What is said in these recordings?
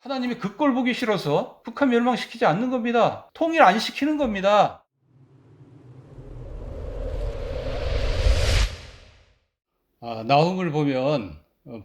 하나님이 그 꼴 보기 싫어서 북한 멸망시키지 않는 겁니다. 통일 안 시키는 겁니다. 나훔을 보면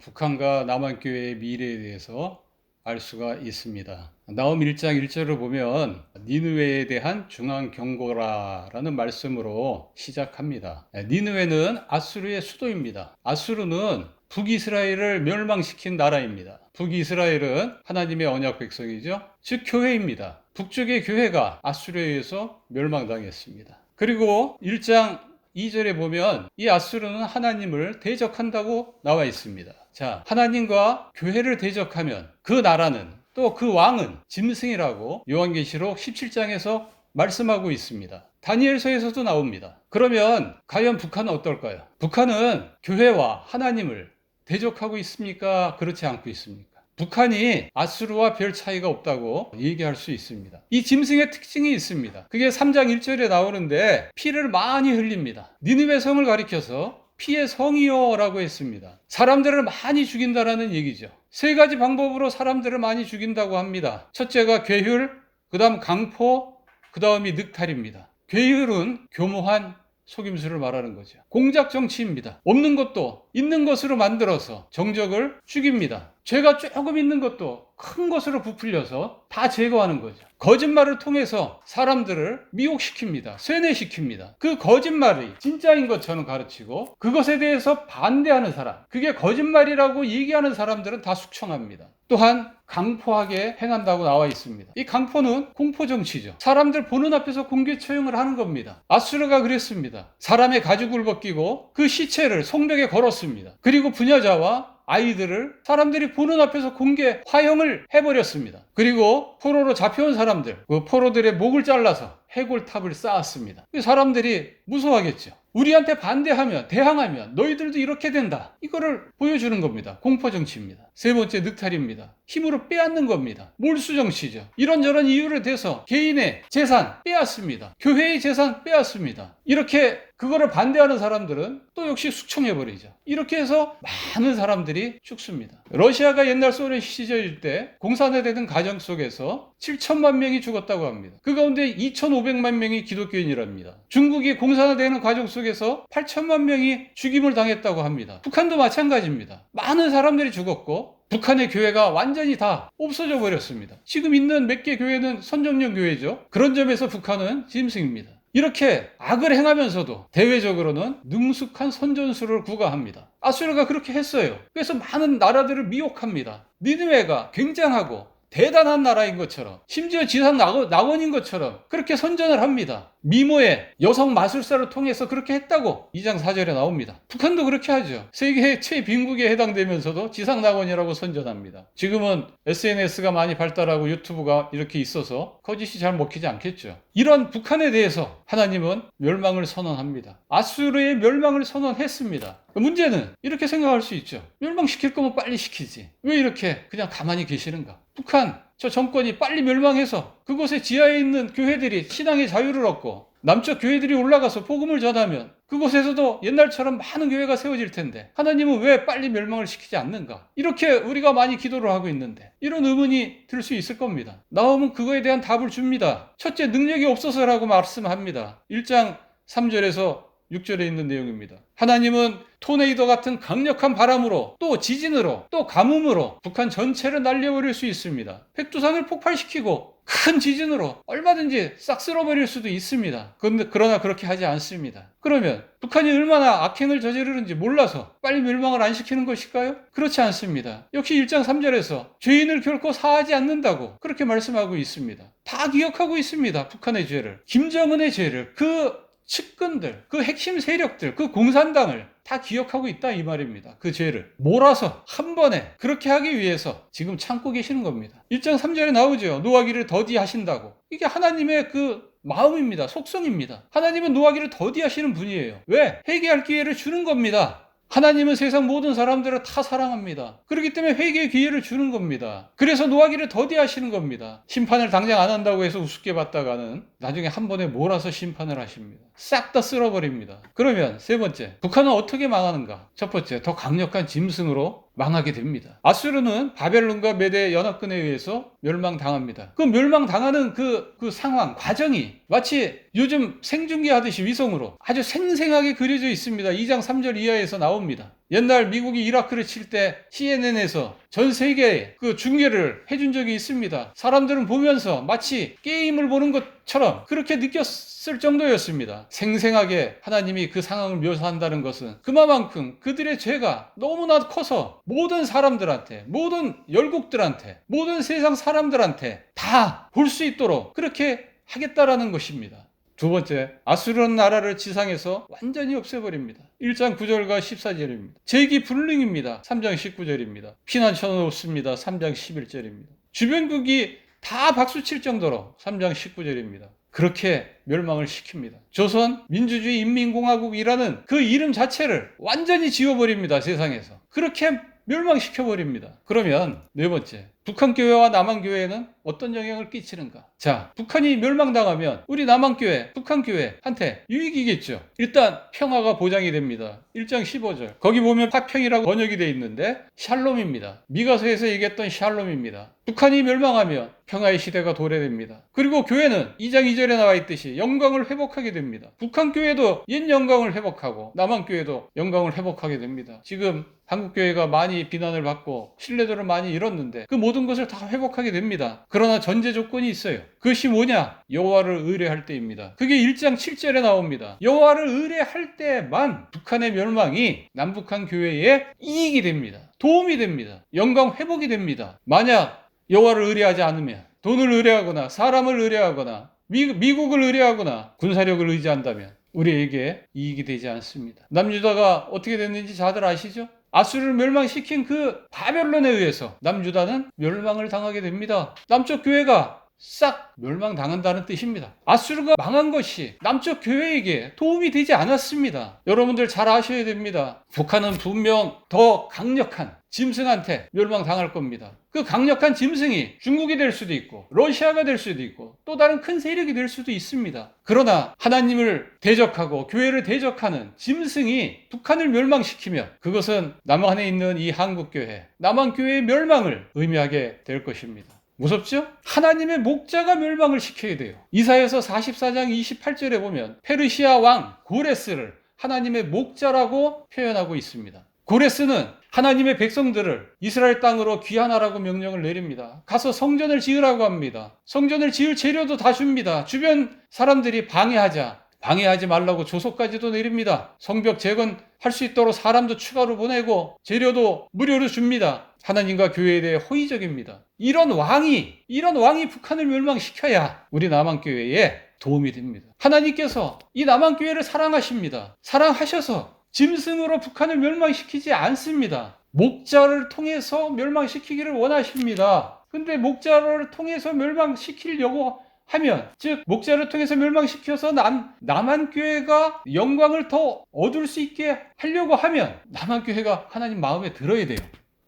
북한과 남한교회의 미래에 대해서 알 수가 있습니다. 나훔 1장 1절을 보면 니느웨에 대한 중앙 경고라라는 말씀으로 시작합니다. 니느웨는 아수르의 수도입니다. 아수르는 북이스라엘을 멸망시킨 나라입니다. 북이스라엘은 하나님의 언약 백성이죠. 즉 교회입니다. 북쪽의 교회가 아수르에 의해서 멸망당했습니다. 그리고 1장 2절에 보면 이 아수르는 하나님을 대적한다고 나와 있습니다. 자, 하나님과 교회를 대적하면 그 나라는 또 그 왕은 짐승이라고 요한계시록 17장에서 말씀하고 있습니다. 다니엘서에서도 나옵니다. 그러면 과연 북한은 어떨까요? 북한은 교회와 하나님을 대적하고 있습니까? 그렇지 않고 있습니까? 북한이 아수르와 별 차이가 없다고 얘기할 수 있습니다. 이 짐승의 특징이 있습니다. 그게 3장 1절에 나오는데 피를 많이 흘립니다. 니느웨 성을 가리켜서 피의 성이요 라고 했습니다. 사람들을 많이 죽인다라는 얘기죠. 세 가지 방법으로 사람들을 많이 죽인다고 합니다. 첫째가 괴휼, 그 다음 강포, 그 다음이 늑탈입니다. 괴휼은 교모한 속임수를 말하는 거죠. 공작 정치입니다. 없는 것도 있는 것으로 만들어서 정적을 죽입니다. 죄가 조금 있는 것도 큰 것으로 부풀려서 다 제거하는 거죠. 거짓말을 통해서 사람들을 미혹시킵니다. 세뇌시킵니다. 그 거짓말이 진짜인 것처럼 가르치고 그것에 대해서 반대하는 사람, 그게 거짓말이라고 얘기하는 사람들은 다 숙청합니다. 또한 강포하게 행한다고 나와 있습니다. 이 강포는 공포정치죠. 사람들 보는 앞에서 공개 처형을 하는 겁니다. 아수르가 그랬습니다. 사람의 가죽을 벗기고 그 시체를 성벽에 걸었습니다. 그리고 부녀자와 아이들을 사람들이 보는 앞에서 공개 화형을 해버렸습니다. 그리고 포로로 잡혀온 사람들, 그 포로들의 목을 잘라서 해골탑을 쌓았습니다. 사람들이 무서워하겠죠. 우리한테 반대하면, 대항하면 너희들도 이렇게 된다. 이거를 보여주는 겁니다. 공포정치입니다. 세 번째 늑탈입니다. 힘으로 빼앗는 겁니다. 몰수정치죠. 이런저런 이유를 대서 개인의 재산 빼앗습니다. 교회의 재산 빼앗습니다. 이렇게 그거를 반대하는 사람들은 또 역시 숙청해버리죠. 이렇게 해서 많은 사람들이 죽습니다. 러시아가 옛날 소련 시절일 때 공산화되던 가정 속에서 7천만 명이 죽었다고 합니다. 그 가운데 2,500만 명이 기독교인이랍니다. 중국이 공산화되는 과정 속에서 8천만 명이 죽임을 당했다고 합니다. 북한도 마찬가지입니다. 많은 사람들이 죽었고 북한의 교회가 완전히 다 없어져 버렸습니다. 지금 있는 몇 개 교회는 선정령 교회죠. 그런 점에서 북한은 짐승입니다. 이렇게 악을 행하면서도 대외적으로는 능숙한 선전수를 구가합니다. 아수르가 그렇게 했어요. 그래서 많은 나라들을 미혹합니다. 니느웨가 굉장하고 대단한 나라인 것처럼, 심지어 지상 낙원인 것처럼 그렇게 선전을 합니다. 미모의 여성 마술사를 통해서 그렇게 했다고 2장 4절에 나옵니다. 북한도 그렇게 하죠. 세계 최빈국에 해당되면서도 지상 낙원이라고 선전합니다. 지금은 SNS가 많이 발달하고 유튜브가 이렇게 있어서 거짓이 잘 먹히지 않겠죠. 이런 북한에 대해서 하나님은 멸망을 선언합니다. 아수르의 멸망을 선언했습니다. 문제는 이렇게 생각할 수 있죠. 멸망시킬 거면 빨리 시키지. 왜 이렇게 그냥 가만히 계시는가? 북한 저 정권이 빨리 멸망해서 그곳에 지하에 있는 교회들이 신앙의 자유를 얻고 남쪽 교회들이 올라가서 복음을 전하면 그곳에서도 옛날처럼 많은 교회가 세워질 텐데 하나님은 왜 빨리 멸망을 시키지 않는가? 이렇게 우리가 많이 기도를 하고 있는데 이런 의문이 들 수 있을 겁니다. 나홈은 그거에 대한 답을 줍니다. 첫째, 능력이 없어서라고 말씀합니다. 1장 3절에서 6절에 있는 내용입니다. 하나님은 토네이도 같은 강력한 바람으로 또 지진으로 또 가뭄으로 북한 전체를 날려버릴 수 있습니다. 백두산을 폭발시키고 큰 지진으로 얼마든지 싹 쓸어버릴 수도 있습니다. 그러나 그렇게 하지 않습니다. 그러면 북한이 얼마나 악행을 저지르는지 몰라서 빨리 멸망을 안 시키는 것일까요? 그렇지 않습니다. 역시 1장 3절에서 죄인을 결코 사하지 않는다고 그렇게 말씀하고 있습니다. 다 기억하고 있습니다. 북한의 죄를, 김정은의 죄를, 그 측근들, 그 핵심 세력들, 그 공산당을 다 기억하고 있다 이 말입니다. 그 죄를 몰아서 한 번에 그렇게 하기 위해서 지금 참고 계시는 겁니다. 1장 3절에 나오죠. 노하기를 더디하신다고. 이게 하나님의 그 마음입니다. 속성입니다. 하나님은 노하기를 더디하시는 분이에요. 왜? 회개할 기회를 주는 겁니다. 하나님은 세상 모든 사람들을 다 사랑합니다. 그렇기 때문에 회개의 기회를 주는 겁니다. 그래서 노하기를 더디하시는 겁니다. 심판을 당장 안 한다고 해서 우습게 봤다가는 나중에 한 번에 몰아서 심판을 하십니다. 싹 다 쓸어버립니다. 그러면 세 번째, 북한은 어떻게 망하는가? 첫 번째, 더 강력한 짐승으로 망하게 됩니다. 아수르는 바벨론과 메대 연합군에 의해서 멸망당합니다. 그 멸망당하는 그 상황, 과정이 마치 요즘 생중계 하듯이 위성으로 아주 생생하게 그려져 있습니다. 2장 3절 이하에서 나옵니다. 옛날 미국이 이라크를 칠 때 CNN에서 전 세계에 그 중계를 해준 적이 있습니다. 사람들은 보면서 마치 게임을 보는 것처럼 그렇게 느꼈을 정도였습니다. 생생하게 하나님이 그 상황을 묘사한다는 것은 그만큼 그들의 죄가 너무나 커서 모든 사람들한테, 모든 열국들한테, 모든 세상 사람들한테 다 볼 수 있도록 그렇게 하겠다라는 것입니다. 두 번째, 아수르는 나라를 지상에서 완전히 없애버립니다. 1장 9절과 14절입니다. 재기 불능입니다. 3장 19절입니다. 피난 쳐놓습니다. 3장 11절입니다. 주변국이 다 박수칠 정도로 3장 19절입니다. 그렇게 멸망을 시킵니다. 조선 민주주의 인민공화국이라는 그 이름 자체를 완전히 지워버립니다. 세상에서. 그렇게 멸망시켜버립니다. 그러면 네 번째, 북한교회와 남한교회는 어떤 영향을 끼치는가? 자, 북한이 멸망당하면 우리 남한교회, 북한교회한테 유익이겠죠. 일단 평화가 보장이 됩니다. 1장 15절. 거기 보면 화평이라고 번역이 되어 있는데 샬롬입니다. 미가서에서 얘기했던 샬롬입니다. 북한이 멸망하면 평화의 시대가 도래됩니다. 그리고 교회는 2장 2절에 나와 있듯이 영광을 회복하게 됩니다. 북한교회도 옛 영광을 회복하고 남한교회도 영광을 회복하게 됩니다. 지금 한국교회가 많이 비난을 받고 신뢰도를 많이 잃었는데 그 모든 것을 다 회복하게 됩니다. 그러나 전제 조건이 있어요. 그것이 뭐냐? 여호와를 의뢰할 때입니다. 그게 1장 7절에 나옵니다. 여호와를 의뢰할 때만 북한의 멸망이 남북한 교회에 이익이 됩니다. 도움이 됩니다. 영광 회복이 됩니다. 만약 여호와를 의뢰하지 않으면, 돈을 의뢰하거나 사람을 의뢰하거나 미국을 의뢰하거나 군사력을 의지한다면 우리에게 이익이 되지 않습니다. 남유다가 어떻게 됐는지 다들 아시죠? 아수르를 멸망시킨 그 바벨론에 의해서 남유다는 멸망을 당하게 됩니다. 남쪽 교회가 싹 멸망당한다는 뜻입니다. 아수르가 망한 것이 남쪽 교회에게 도움이 되지 않았습니다. 여러분들 잘 아셔야 됩니다. 북한은 분명 더 강력한 짐승한테 멸망당할 겁니다. 그 강력한 짐승이 중국이 될 수도 있고 러시아가 될 수도 있고 또 다른 큰 세력이 될 수도 있습니다. 그러나 하나님을 대적하고 교회를 대적하는 짐승이 북한을 멸망시키면 그것은 남한에 있는 이 한국교회, 남한교회의 멸망을 의미하게 될 것입니다. 무섭죠? 하나님의 목자가 멸망을 시켜야 돼요. 이사야서 44장 28절에 보면 페르시아 왕 고레스를 하나님의 목자라고 표현하고 있습니다. 고레스는 하나님의 백성들을 이스라엘 땅으로 귀환하라고 명령을 내립니다. 가서 성전을 지으라고 합니다. 성전을 지을 재료도 다 줍니다. 주변 사람들이 방해하지 말라고 조소까지도 내립니다. 성벽 재건할 수 있도록 사람도 추가로 보내고 재료도 무료로 줍니다. 하나님과 교회에 대해 호의적입니다. 이런 왕이 북한을 멸망시켜야 우리 남한교회에 도움이 됩니다. 하나님께서 이 남한교회를 사랑하십니다. 사랑하셔서 짐승으로 북한을 멸망시키지 않습니다. 목자를 통해서 멸망시키기를 원하십니다. 근데 목자를 통해서 멸망시키려고 하면, 즉 목자를 통해서 멸망시켜서 남한교회가 영광을 더 얻을 수 있게 하려고 하면 남한교회가 하나님 마음에 들어야 돼요.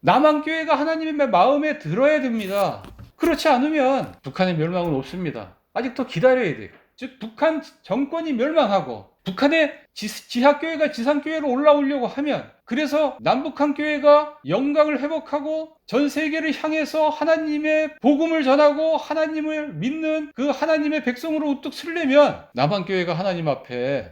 남한교회가 하나님의 마음에 들어야 됩니다. 그렇지 않으면 북한의 멸망은 없습니다. 아직 더 기다려야 돼요. 즉 북한 정권이 멸망하고 북한의 지하교회가 지상교회로 올라오려고 하면, 그래서 남북한 교회가 영광을 회복하고 전 세계를 향해서 하나님의 복음을 전하고 하나님을 믿는 그 하나님의 백성으로 우뚝 서려면 남한교회가 하나님 앞에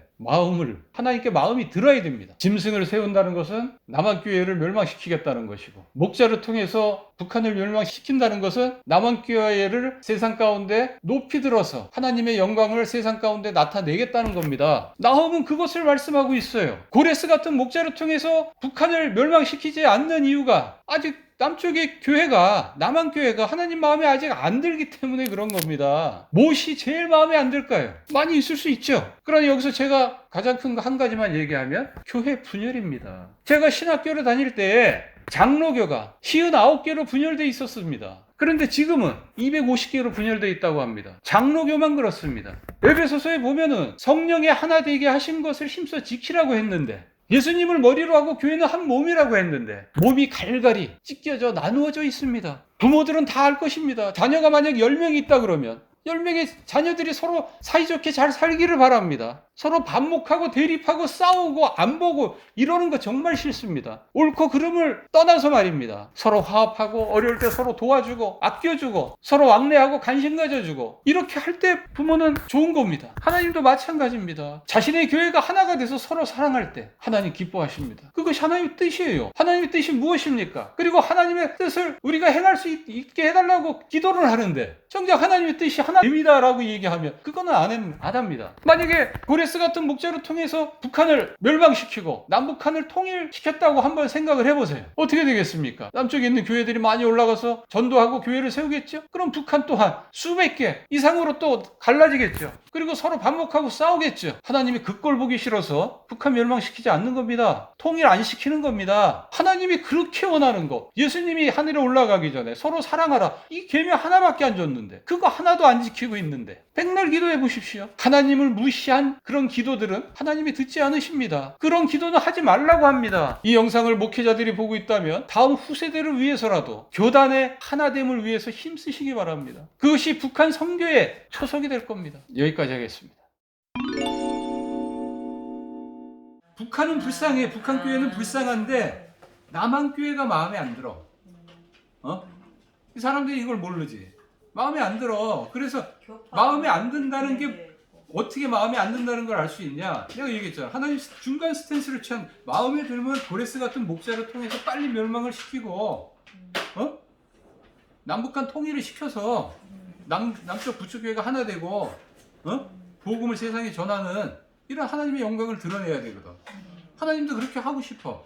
하나님께 마음이 들어야 됩니다. 짐승을 세운다는 것은 남한교회를 멸망시키겠다는 것이고, 목자를 통해서 북한을 멸망시킨다는 것은 남한교회를 세상 가운데 높이 들어서 하나님의 영광을 세상 가운데 나타내겠다는 겁니다. 나홈은 그것을 말씀하고 있어요. 고레스 같은 목자를 통해서 북한을 멸망시키지 않는 이유가 아직 남쪽의 교회가, 남한교회가 하나님 마음에 아직 안 들기 때문에 그런 겁니다. 무엇이 제일 마음에 안 들까요? 많이 있을 수 있죠. 그러니 여기서 제가 가장 큰 거 한 가지만 얘기하면 교회 분열입니다. 제가 신학교를 다닐 때 장로교가 59개로 분열되어 있었습니다. 그런데 지금은 250개로 분열되어 있다고 합니다. 장로교만 그렇습니다. 에베소서에 보면은 성령의 하나 되게 하신 것을 힘써 지키라고 했는데, 예수님을 머리로 하고 교회는 한 몸이라고 했는데 몸이 갈갈이 찢겨져 나누어져 있습니다. 부모들은 다 알 것입니다. 자녀가 만약 10명이 있다 그러면 10명의 자녀들이 서로 사이좋게 잘 살기를 바랍니다. 서로 반목하고 대립하고 싸우고 안 보고 이러는 거 정말 싫습니다. 옳고 그름을 떠나서 말입니다. 서로 화합하고 어려울 때 서로 도와주고 아껴주고 서로 왕래하고 관심 가져주고 이렇게 할 때 부모는 좋은 겁니다. 하나님도 마찬가지입니다. 자신의 교회가 하나가 돼서 서로 사랑할 때 하나님 기뻐하십니다. 그것이 하나님의 뜻이에요. 하나님의 뜻이 무엇입니까? 그리고 하나님의 뜻을 우리가 행할 수 있게 해달라고 기도를 하는데 정작 하나님의 뜻이 하나님이다라고 얘기하면 그거는 안 합니다. 만약에 고레스 같은 목자를 통해서 북한을 멸망시키고 남북한을 통일시켰다고 한번 생각을 해보세요. 어떻게 되겠습니까? 남쪽에 있는 교회들이 많이 올라가서 전도하고 교회를 세우겠죠? 그럼 북한 또한 수백 개 이상으로 또 갈라지겠죠. 그리고 서로 반목하고 싸우겠죠. 하나님이 그 꼴 보기 싫어서 북한 멸망시키지 않는 겁니다. 통일 안 시키는 겁니다. 하나님이 그렇게 원하는 거. 예수님이 하늘에 올라가기 전에 서로 사랑하라. 이 계명 하나밖에 안 줬는데 그거 하나도 안 지키고 있는데 백날 기도해 보십시오. 하나님을 무시한 그런 기도들은 하나님이 듣지 않으십니다. 그런 기도는 하지 말라고 합니다. 이 영상을 목회자들이 보고 있다면 다음 후세대를 위해서라도 교단의 하나됨을 위해서 힘쓰시기 바랍니다. 그것이 북한 선교의 초석이 될 겁니다. 여기까지 하겠습니다. 북한은 불쌍해. 북한 교회는 불쌍한데 남한 교회가 마음에 안 들어. 이 사람들이 이걸 모르지. 마음에 안 들어. 그래서 마음에 안 든다는 게 어떻게 마음에 안 든다는 걸 알 수 있냐? 내가 얘기했잖아. 하나님 중간 스탠스를 취한 마음에 들면 고레스 같은 목자를 통해서 빨리 멸망을 시키고 남북한 통일을 시켜서 남쪽 부축 교회가 하나 되고 복음을 세상에 전하는 이런 하나님의 영광을 드러내야 되거든. 하나님도 그렇게 하고 싶어.